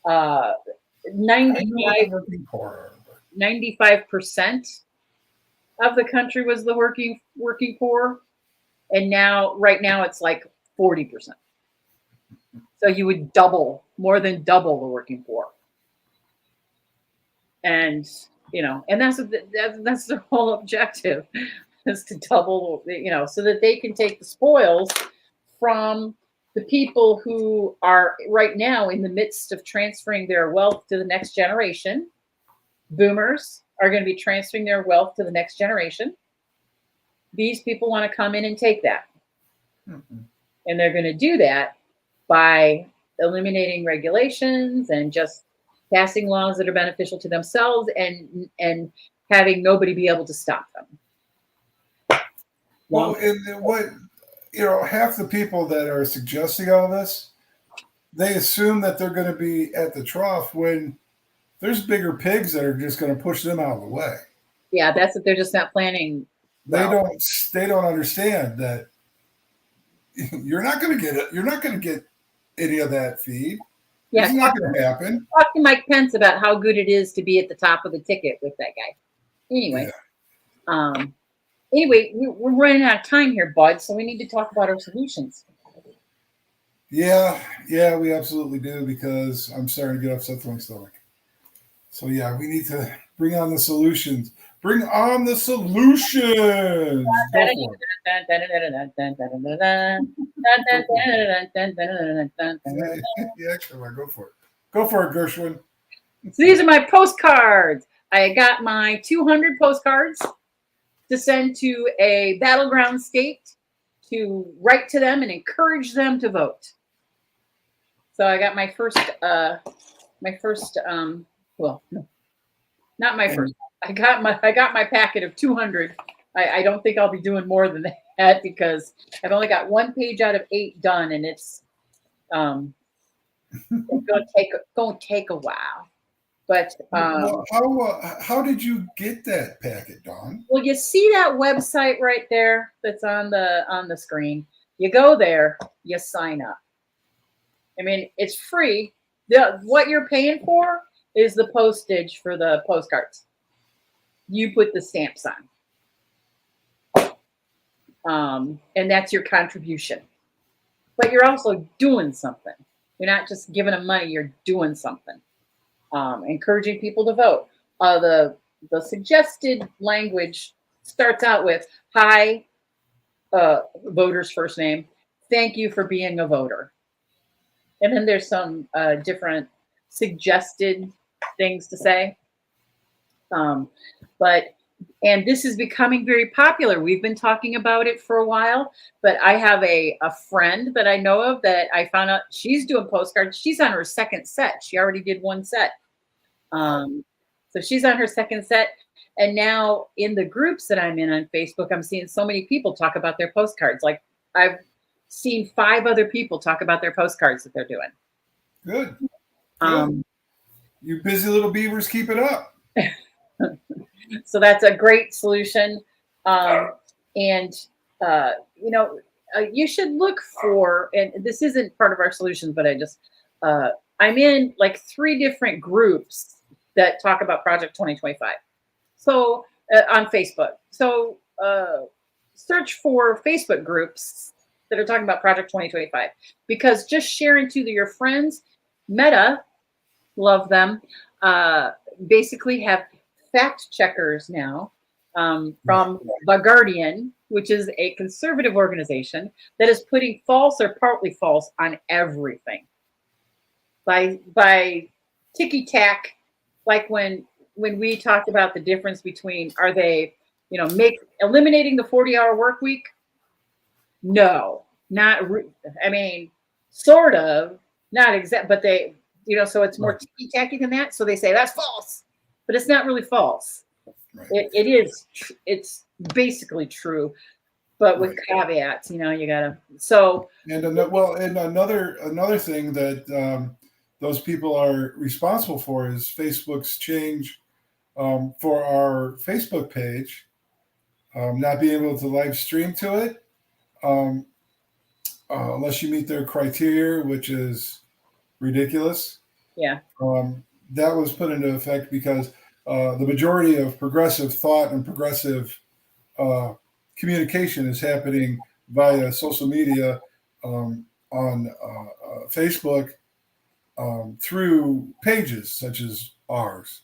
95% of the country was the working poor, and right now it's like 40%. So you would more than double the working poor, and and that's the whole objective, is to double, so that they can take the spoils from the people who are right now in the midst of transferring their wealth to the next generation. Boomers are going to be transferring their wealth to the next generation. These people want to come in and take that. Mm-hmm. And they're going to do that by eliminating regulations and just passing laws that are beneficial to themselves and having nobody be able to stop them. Well, and what, half the people that are suggesting all this, they assume that they're going to be at the trough when there's bigger pigs that are just going to push them out of the way. Yeah, that's what they're just not planning. They don't understand that you're not going to get it. You're not going to get any of that feed. Yeah, it's not going to happen. Talk to Mike Pence about how good it is to be at the top of the ticket with that guy. Anyway, we're running out of time here, bud. So we need to talk about our solutions. Yeah, we absolutely do, because I'm starting to get upset with my stomach. So yeah, we need to bring on the solutions. Bring on the solutions. Go for it. Yeah, come on, go for it. Go for it, Gershwin. So these are my postcards. I got my 200 postcards to send to a battleground state to write to them and encourage them to vote. So I got my first, well, no, not my first. I got my packet of 200. I don't think I'll be doing more than that because I've only got 1 page out of 8 done, and it's going to take a while. But how did you get that packet, Dawn? Well, you see that website right there that's on the screen. You go there, you sign up. I mean, it's free. What you're paying for is the postage for the postcards. You put the stamps on. And that's your contribution. But you're also doing something. You're not just giving them money, you're doing something. Encouraging people to vote. The suggested language starts out with, hi, voter's first name. Thank you for being a voter. And then there's some different suggested things to say. And this is becoming very popular. We've been talking about it for a while, but I have a friend that I know of that I found out she's doing postcards. She's on her second set. She already did 1 set. So she's on her second set. And now in the groups that I'm in on Facebook, I'm seeing so many people talk about their postcards. Like I've seen 5 other people talk about their postcards that they're doing. Good. You busy little beavers, keep it up. So that's a great solution. You should look for, and this isn't part of our solutions, but I just I'm in like 3 different groups that talk about Project 2025. So on Facebook. So search for Facebook groups that are talking about Project 2025, because just sharing to your friends, Meta, love them, basically have fact checkers now from The Guardian, which is a conservative organization that is putting false or partly false on everything. By ticky-tack, like when we talked about the difference between, are they, eliminating the 40-hour work week? No, not, I mean, sort of, not exact, but they, so it's more ticky-tacky than that. So they say that's false, but it's not really false. Right. It's basically true, but with caveats, you gotta, so. And another thing that those people are responsible for is Facebook's change for our Facebook page, not being able to live stream to it unless you meet their criteria, which is ridiculous. Yeah. That was put into effect because the majority of progressive thought and progressive communication is happening via social media on Facebook through pages such as ours.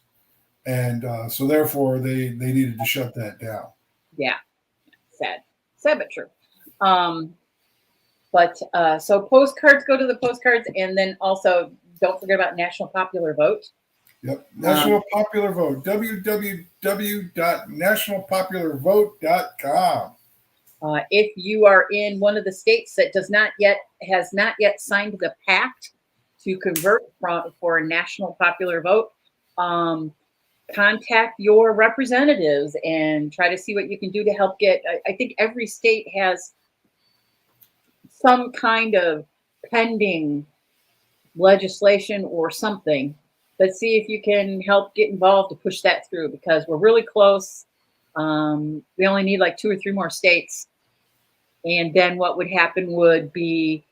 And so therefore they needed to shut that down. Yeah. Sad but true. So postcards, go to the postcards, and then also don't forget about National Popular Vote. Yep. National Popular Vote, www.nationalpopularvote.com. If you are in one of the states that has not yet signed the pact to convert for a national popular vote, contact your representatives and try to see what you can do to help get. I think every state has some kind of pending legislation or something. Let's see if you can help get involved to push that through, because we're really close. We only need like 2 or 3 more states. And then what would happen would be,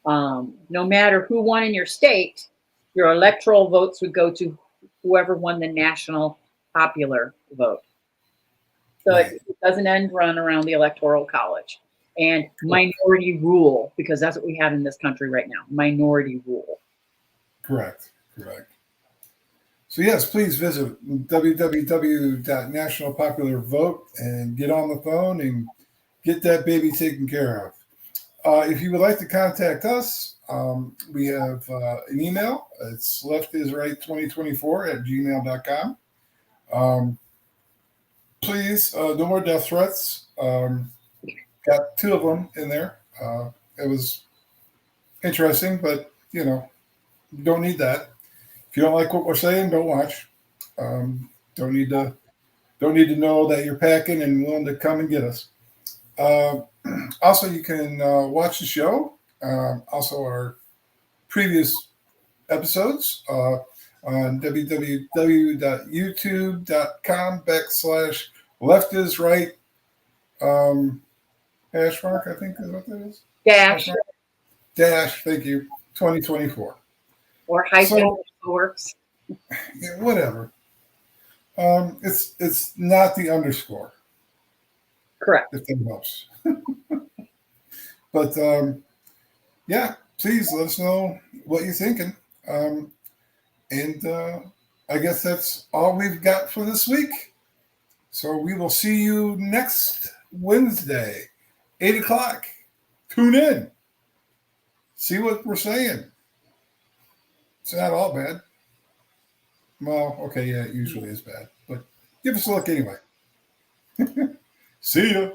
no matter who won in your state, your electoral votes would go to whoever won the national popular vote. So it doesn't end run around the electoral college. And minority rule, because that's what we have in this country right now, minority rule. Correct. So yes, please visit www.nationalpopularvote and get on the phone and get that baby taken care of. If you would like to contact us, we have an email. It's leftisright2024@gmail.com. Please, no more death threats. Got 2 of them in there. It was interesting, but you don't need that. If you don't like what we're saying, don't watch. Don't need to know that you're packing and willing to come and get us. Also, you can watch the show. Also, our previous episodes on www.youtube.com/leftisright hash mark, I think is what that is. Dash. Thank you. 2024. Or hyphen works. Yeah, whatever. It's not the underscore. Correct. If that helps. But yeah, please let us know what you're thinking. And I guess that's all we've got for this week. So we will see you next Wednesday, 8 o'clock. Tune in. See what we're saying. It's not all bad. Well, okay, yeah, it usually is bad. But give us a look anyway. See ya.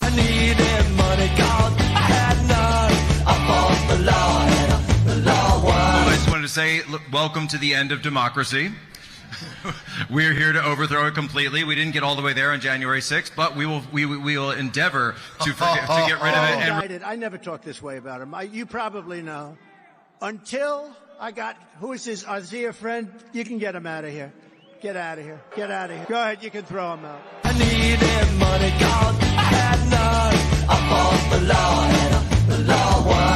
I needed money cause I had none. I fought the law and the law won. I just wanted to say, look, welcome to the end of democracy. We're here to overthrow it completely. We didn't get all the way there on January 6th, but we will endeavor to get rid of it. I never talked this way about him. You probably know. Until I got, who is this? Is he a friend? You can get him out of here. Get out of here. Get out of here. Go ahead, you can throw him out. I needed money cause I had none. I fought the law and the law won.